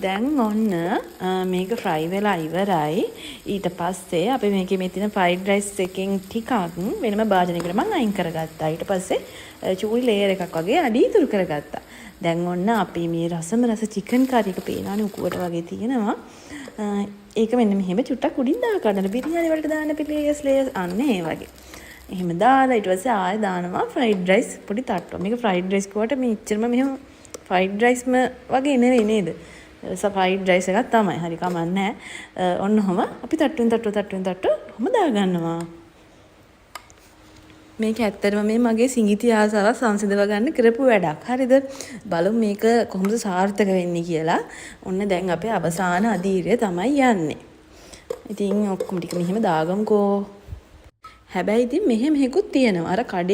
දැන් ඔන්න මේක ෆ්‍රයි වෙලා ඉවරයි. ඊට පස්සේ අපි මේකේ මේ තියෙන ෆ්‍රයිඩ් රයිස් එකෙන් ටිකක් වෙනම භාජනයකට මම අයින් කරගත්තා. ඊට පස්සේ චූරි ලේයර් එකක් වගේ අඩි ඉතුරු කරගත්තා. දැන් ඔන්න අපි මේ රසම රස චිකන් කරි එක පේනවනේ උකුවට වගේ තියෙනවා. ඒක මෙන්න මෙහෙම චුට්ටක් උඩින් දා ගන්න. බිරියානි වලට දාන්න පිළියස් ලේයර්ස් අන්න ඒ වගේ. එහෙම දාලා ඊට පස්සේ ආයෙ දානවා ෆ්‍රයිඩ් රයිස් පොඩි තට්ටුවක්. මේක ෆ්‍රයිඩ් රයිස් කවට මේ ඉච්චරම මෙහෙම ෆ්‍රයිඩ් රයිස්ම වගේ නෙවෙයි නේද? ෆ්‍රයිඩ් රයිස් එකක් තමයි. හරි කමන්නේ. ඔන්න ඔහම අපි තට්ටුවෙන් ඔහම දාගන්නවා. මේක ඇත්තටම මේ මගේ සිඟිති ආසාව සංසිඳව ගන්න කරපු වැඩක්. හරිද? බලමු මේක කොහොමද සාර්ථක වෙන්නේ කියලා. ඔන්න දැන් අපේ අවසාන අදීරය තමයි යන්නේ. ඉතින් ඔක්කොම ටික මෙහෙම දාගමුකෝ. හැබැයි ඉතින් මෙහෙම හේකුත් තියෙනවා. අර කඩේ